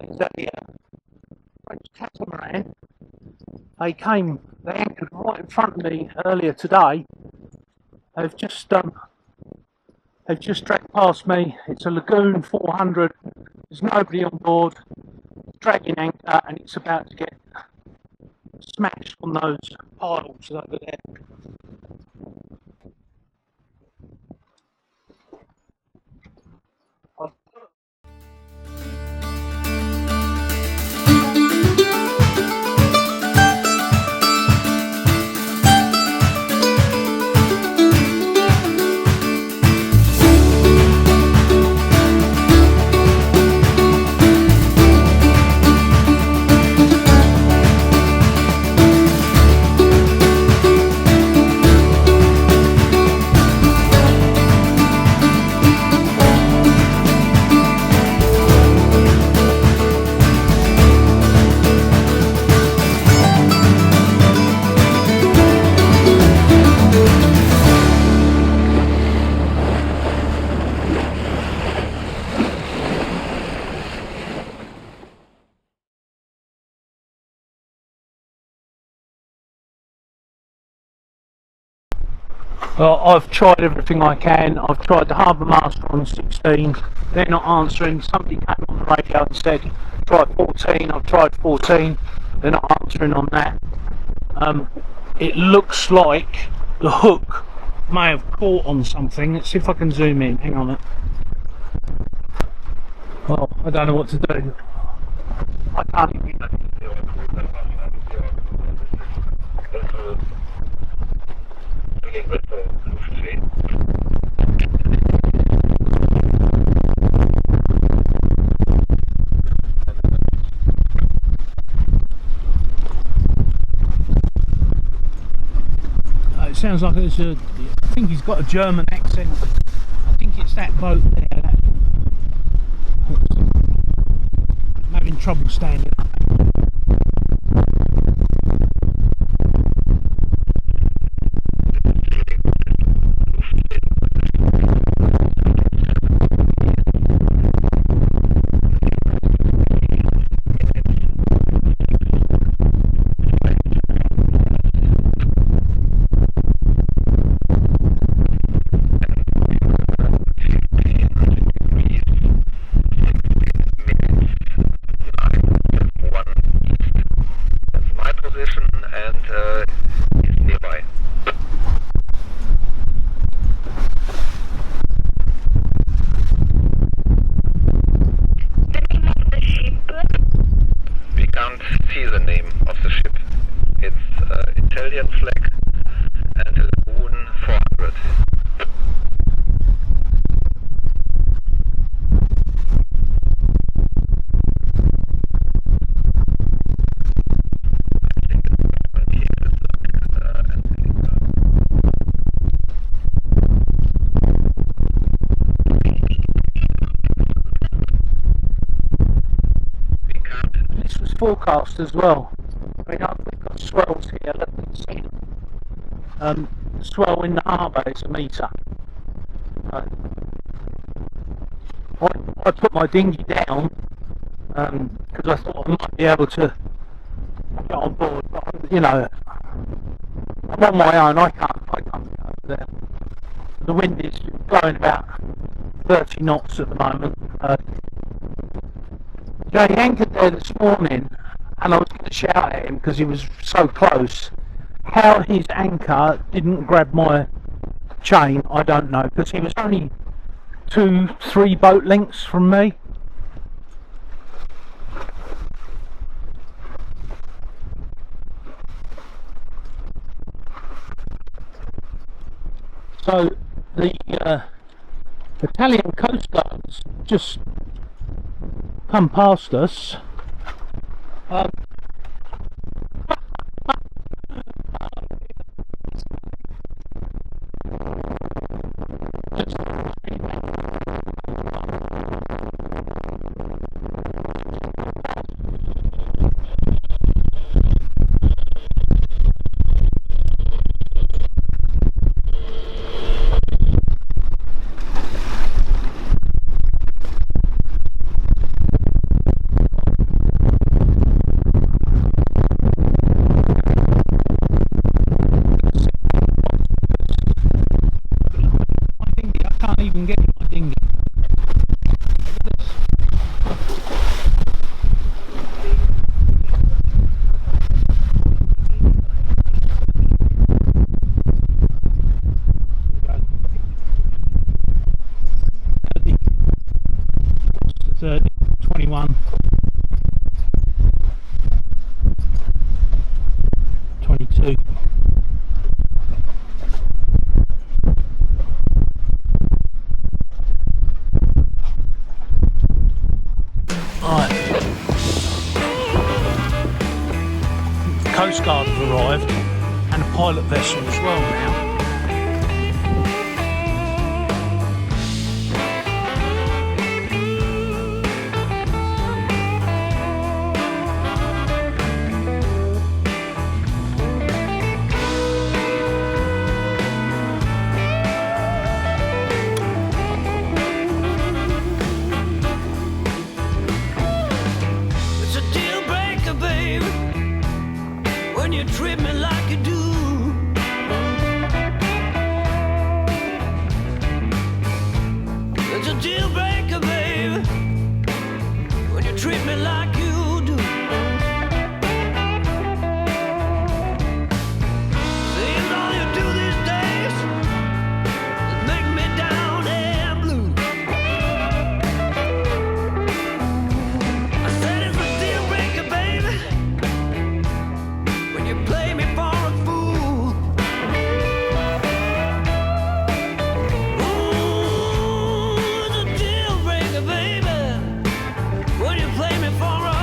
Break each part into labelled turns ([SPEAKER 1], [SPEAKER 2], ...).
[SPEAKER 1] It's a French catamaran. They anchored right in front of me earlier today. They've just dragged past me. It's a Lagoon 400. There's nobody on board. Dragging anchor, and it's about to get smashed on those piles over there. Well, I've tried everything I can. I've tried the harbour master on 16. They're not answering. Somebody came on the radio and said, try 14. I've tried 14. They're not answering on that. It looks like the hook may have caught on something. Let's see if I can zoom in. Hang on a minute. Oh, I don't know what to do. I can't even. It sounds like it's I think he's got a German accent. I think it's that boat there. I'm having trouble standing up. Forecast as well. I mean, we've got swells here. Look, you can see them. Swell in the harbour is 1 metre. I put my dinghy down because I thought I might be able to get on board, but you know, I'm on my own. I can't go over there. The wind is blowing about 30 knots at the moment. He anchored there this morning, and I was going to shout at him because he was so close. How his anchor didn't grab my chain, I don't know, because he was only 2-3 boat lengths from me. So the Italian Coast Guards just come past us. even get in my dinghy. Look at this. 21, 22. Right. Coast Guard have arrived and a pilot vessel as well now.
[SPEAKER 2] You treat me like you do. It's a deal breaker, babe, when you treat me like you do. Seems all you do these days is make me down and blue. I said it's a deal breaker, baby, you play me for a fool. Ooh, it's a deal breaker, baby, when you play me for a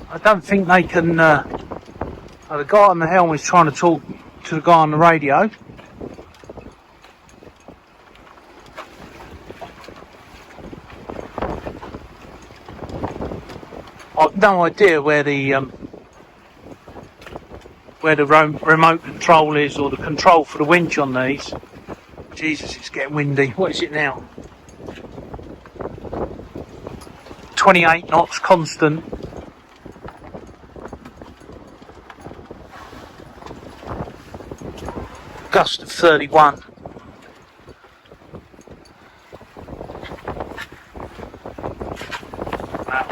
[SPEAKER 1] I don't think they can. The guy on the helm is trying to talk to the guy on the radio. I've no idea where the remote control is, or the control for the winch on these. Jesus, it's getting windy. What is it now? 28 knots constant. Gust of 31. Wow.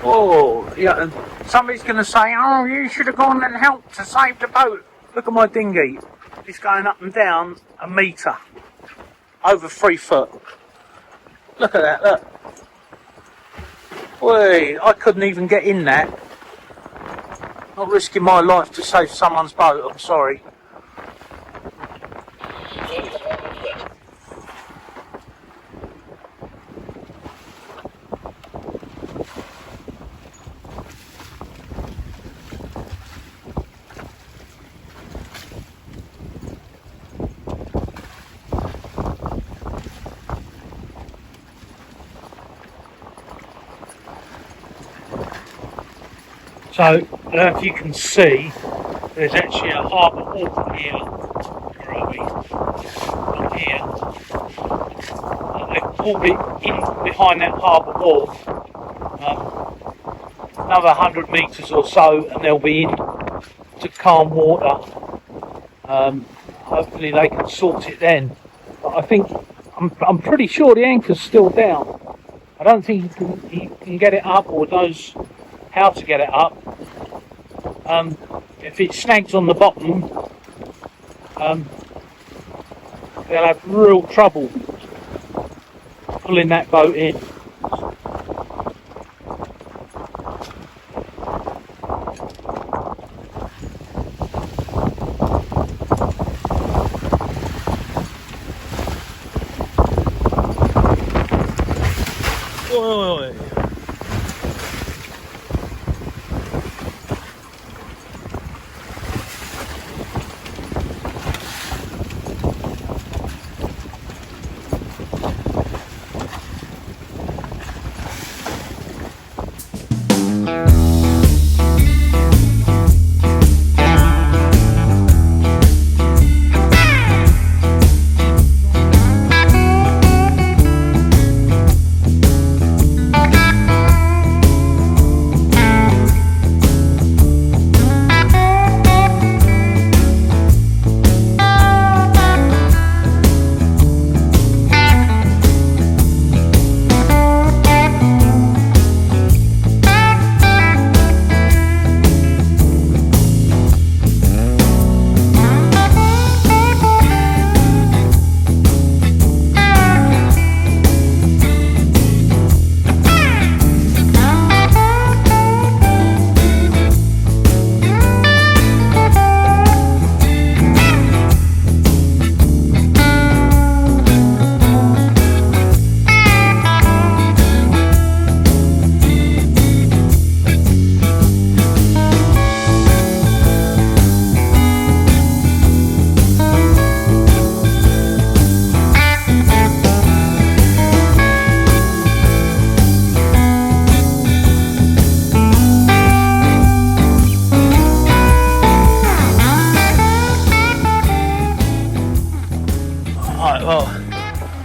[SPEAKER 1] Oh, yeah, and somebody's going to say, oh, you should have gone and helped to save the boat. Look at my dinghy. It's going up and down a metre. Over 3 foot. Look at that, look. Wait, I couldn't even get in that. Not risking my life to save someone's boat, I'm sorry. So, if you can see, there's actually a harbour wall here. Where are we? From here. They've pulled it in behind that harbour wall. Another 100 metres or so, and they'll be in to calm water. Hopefully they can sort it then. But I think, I'm pretty sure the anchor's still down. I don't think he can get it up, or knows how to get it up. If it snags on the bottom, they'll have real trouble pulling that boat in. Oi.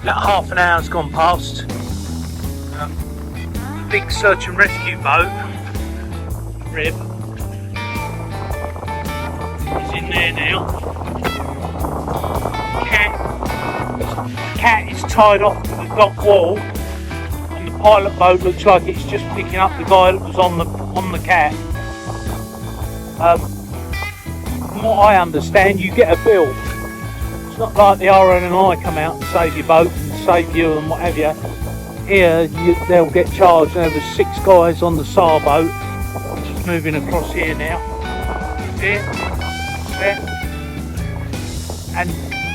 [SPEAKER 1] About half an hour's gone past. Big search and rescue boat, rib, is in there now. Cat is tied off to the dock wall, and the pilot boat looks like it's just picking up the guy that was on the cat. From what I understand, you get a bill. It's not like the RNI come out and save your boat and save you and what have you. Here they'll get charged. There was 6 guys on the SAR boat. Just moving across here now. See it? There. And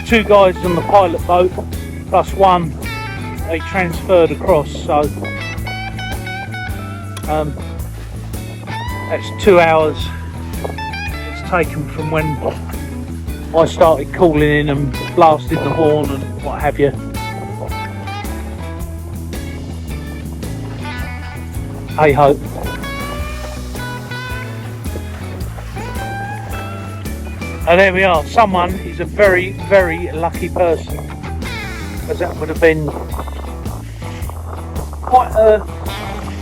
[SPEAKER 1] 2 guys on the pilot boat plus one they transferred across, so that's 2 hours it's taken from when I started calling in and blasting the horn and what have you. Hey ho. And there we are. Someone is a very, very lucky person, because that would have been quite a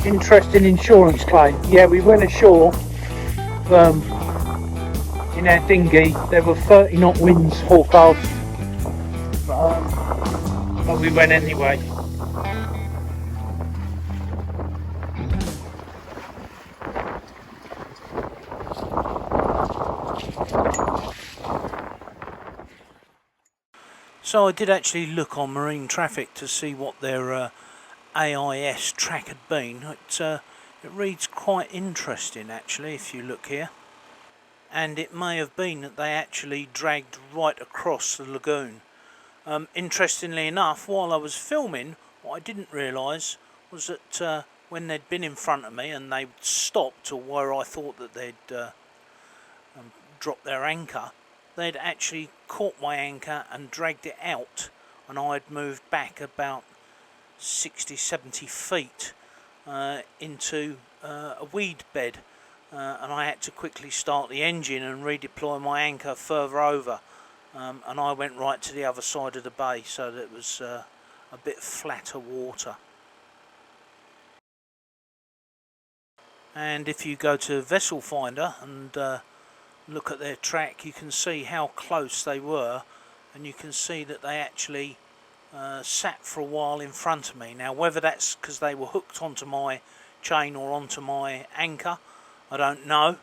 [SPEAKER 1] interesting insurance claim. Yeah, we went ashore in our dinghy. There were 30 knot winds forecast, but we went anyway. So I did actually look on Marine Traffic to see what their AIS track had been. It reads quite interesting actually if you look here. And it may have been that they actually dragged right across the lagoon. Interestingly enough, while I was filming, what I didn't realise was that when they'd been in front of me and they'd stopped to where I thought that they'd dropped their anchor, they'd actually caught my anchor and dragged it out, and I'd moved back about 60-70 feet into a weed bed. And I had to quickly start the engine and redeploy my anchor further over, and I went right to the other side of the bay so that it was a bit flatter water. And if you go to Vessel Finder and look at their track, you can see how close they were, and you can see that they actually sat for a while in front of me. Now whether that's because they were hooked onto my chain or onto my anchor, I don't know,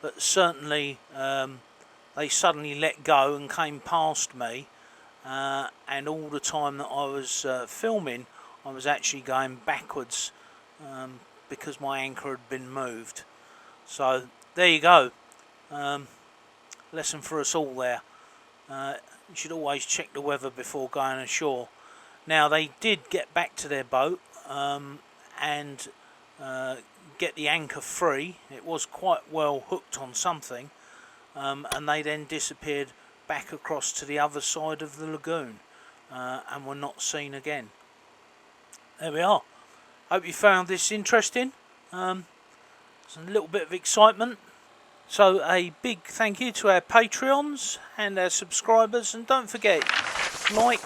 [SPEAKER 1] but certainly they suddenly let go and came past me, and all the time that I was filming I was actually going backwards because my anchor had been moved. So there you go, lesson for us all there. You should always check the weather before going ashore. Now they did get back to their boat and get the anchor free. It was quite well hooked on something, and they then disappeared back across to the other side of the lagoon and were not seen again. There we are. Hope you found this interesting. It's a little bit of excitement. So a big thank you to our Patreons and our subscribers, and don't forget, like,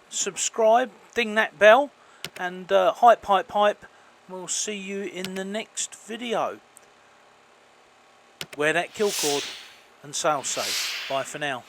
[SPEAKER 1] subscribe, ding that bell, and hype hype hype. We'll see you in the next video. Wear that kill cord and sail safe. Bye for now.